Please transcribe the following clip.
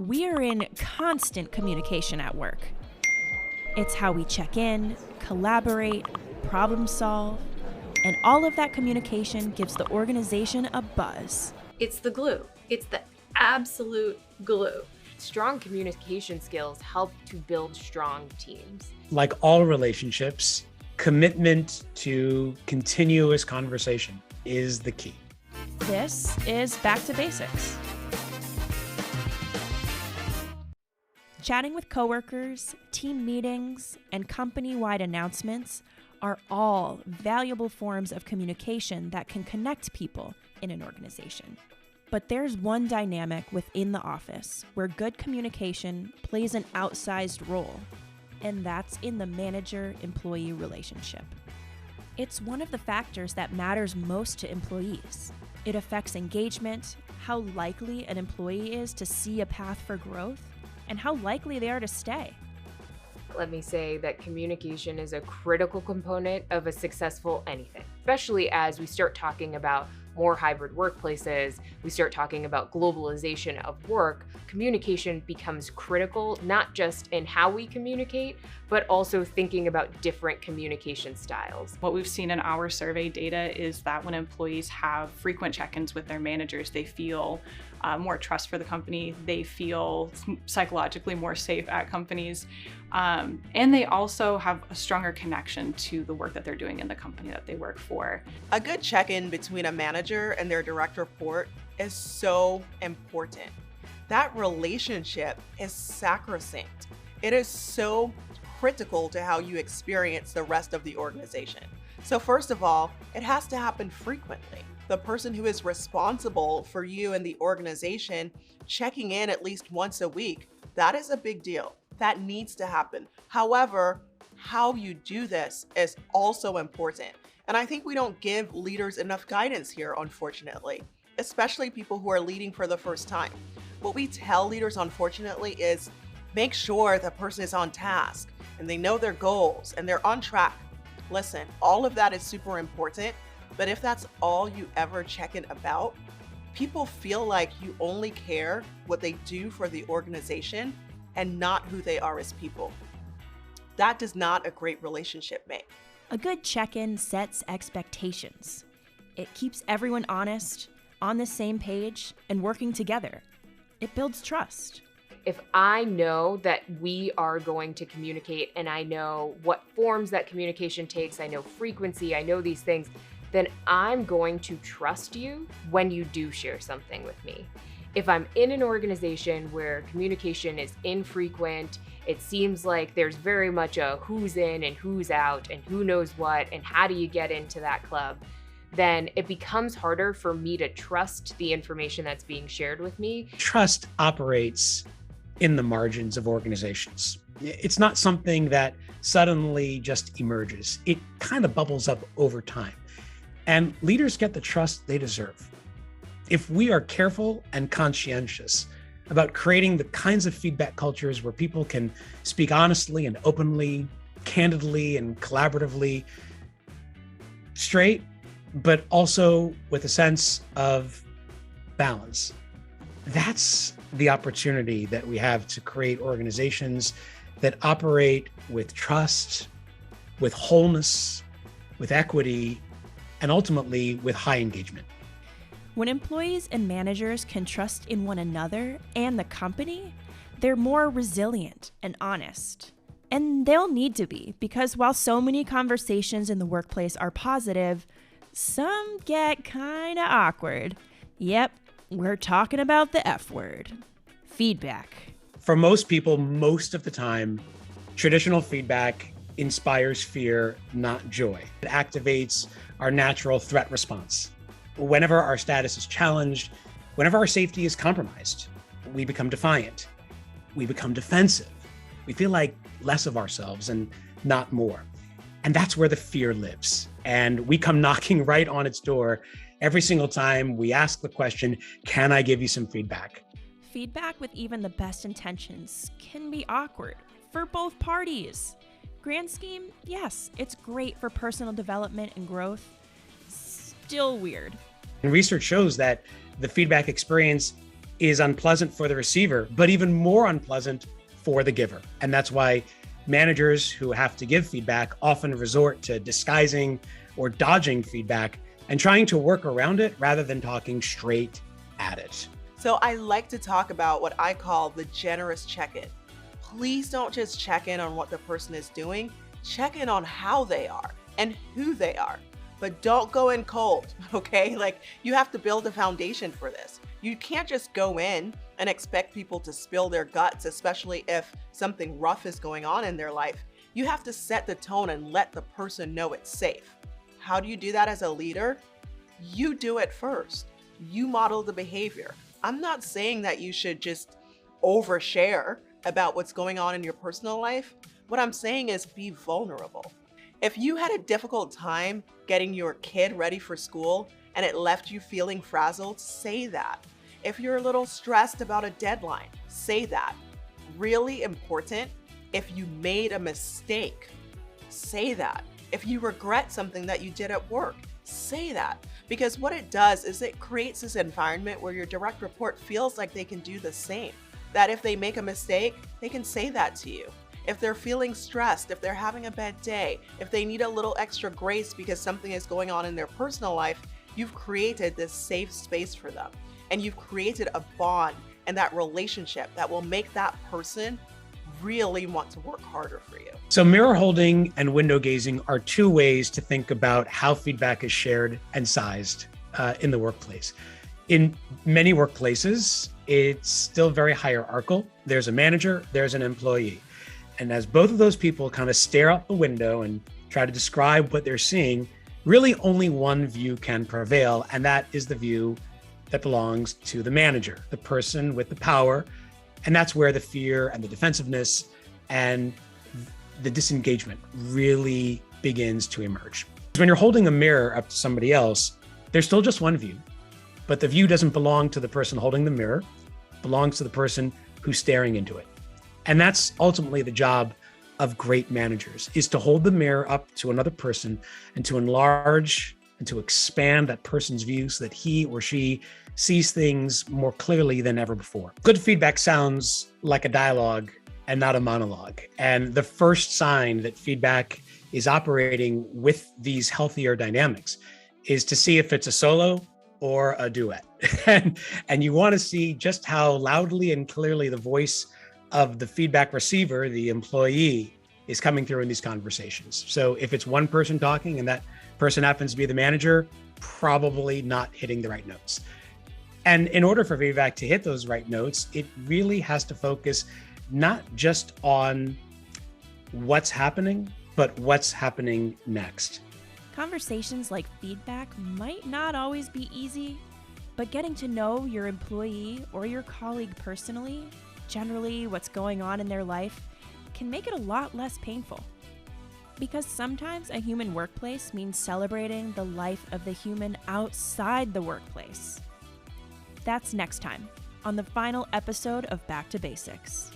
we are in constant communication at work. It's how we check in, collaborate, problem solve, and all of that communication gives the organization a buzz. It's the glue. It's the absolute glue. Strong communication skills help to build strong teams. Like all relationships, commitment to continuous conversation is the key. This is Back to Basics. Chatting with coworkers, team meetings, and company-wide announcements are all valuable forms of communication that can connect people in an organization. But there's one dynamic within the office where good communication plays an outsized role, and that's in the manager-employee relationship. It's one of the factors that matters most to employees. It affects engagement, how likely an employee is to see a path for growth, and how likely they are to stay. Let me say that communication is a critical component of a successful anything, especially as we start talking about more hybrid workplaces, we start talking about globalization of work. Communication becomes critical, not just in how we communicate, but also thinking about different communication styles. What we've seen in our survey data is that when employees have frequent check-ins with their managers, they feel more trust for the company, they feel psychologically more safe at companies, and they also have a stronger connection to the work that they're doing in the company that they work for. A good check-in between a manager and their direct report is so important. That relationship is sacrosanct. It is so critical to how you experience the rest of the organization. So first of all, it has to happen frequently. The person who is responsible for you and the organization checking in at least once a week, that is a big deal. That needs to happen. However, how you do this is also important. And I think we don't give leaders enough guidance here, unfortunately, especially people who are leading for the first time. What we tell leaders, unfortunately, is make sure the person is on task and they know their goals and they're on track. Listen, all of that is super important, but if that's all you ever check in about, people feel like you only care what they do for the organization and not who they are as people. That does not a great relationship make. A good check-in sets expectations. It keeps everyone honest, on the same page, and working together. It builds trust. If I know that we are going to communicate and I know what forms that communication takes, I know frequency, I know these things, then I'm going to trust you when you do share something with me. If I'm in an organization where communication is infrequent, it seems like there's very much a who's in and who's out and who knows what and how do you get into that club, then it becomes harder for me to trust the information that's being shared with me. Trust operates in the margins of organizations. It's not something that suddenly just emerges. It kind of bubbles up over time. And leaders get the trust they deserve. If we are careful and conscientious about creating the kinds of feedback cultures where people can speak honestly and openly, candidly and collaboratively, straight, but also with a sense of balance, that's the opportunity that we have to create organizations that operate with trust, with wholeness, with equity, and ultimately with high engagement. When employees and managers can trust in one another and the company, they're more resilient and honest. And they'll need to be, because while so many conversations in the workplace are positive, some get kind of awkward. Yep, we're talking about the F word, feedback. For most people, most of the time, traditional feedback inspires fear, not joy. It activates our natural threat response. Whenever our status is challenged, whenever our safety is compromised, we become defiant. We become defensive. We feel like less of ourselves and not more. And that's where the fear lives. And we come knocking right on its door every single time we ask the question, can I give you some feedback? Feedback with even the best intentions can be awkward for both parties. Grand scheme, yes, it's great for personal development and growth. Still weird. And research shows that the feedback experience is unpleasant for the receiver, but even more unpleasant for the giver. And that's why managers who have to give feedback often resort to disguising or dodging feedback and trying to work around it rather than talking straight at it. So I like to talk about what I call the generous check-in. Please don't just check in on what the person is doing, check in on how they are and who they are. But don't go in cold, okay? Like, you have to build a foundation for this. You can't just go in and expect people to spill their guts, especially if something rough is going on in their life. You have to set the tone and let the person know it's safe. How do you do that as a leader? You do it first. You model the behavior. I'm not saying that you should just overshare about what's going on in your personal life. What I'm saying is be vulnerable. If you had a difficult time getting your kid ready for school and it left you feeling frazzled, say that. If you're a little stressed about a deadline, say that. Really important, if you made a mistake, say that. If you regret something that you did at work, say that. Because what it does is it creates this environment where your direct report feels like they can do the same. That if they make a mistake, they can say that to you. If they're feeling stressed, if they're having a bad day, if they need a little extra grace because something is going on in their personal life, you've created this safe space for them. And you've created a bond and that relationship that will make that person really want to work harder for you. So mirror holding and window gazing are two ways to think about how feedback is shared and sized in the workplace. In many workplaces, it's still very hierarchical. There's a manager, there's an employee. And as both of those people kind of stare out the window and try to describe what they're seeing, really only one view can prevail, and that is the view that belongs to the manager, the person with the power. And that's where the fear and the defensiveness and the disengagement really begins to emerge. When you're holding a mirror up to somebody else, there's still just one view, but the view doesn't belong to the person holding the mirror, it belongs to the person who's staring into it. And that's ultimately the job of great managers, is to hold the mirror up to another person and to enlarge and to expand that person's view so that he or she sees things more clearly than ever before. Good feedback sounds like a dialogue and not a monologue. And the first sign that feedback is operating with these healthier dynamics is to see if it's a solo or a duet. And you want to see just how loudly and clearly the voice of the feedback receiver, the employee, is coming through in these conversations. So if it's one person talking and that person happens to be the manager, probably not hitting the right notes. And in order for feedback to hit those right notes, it really has to focus not just on what's happening, but what's happening next. Conversations like feedback might not always be easy, but getting to know your employee or your colleague personally, generally what's going on in their life, can make it a lot less painful. Because sometimes a human workplace means celebrating the life of the human outside the workplace. That's next time on the final episode of Back to Basics.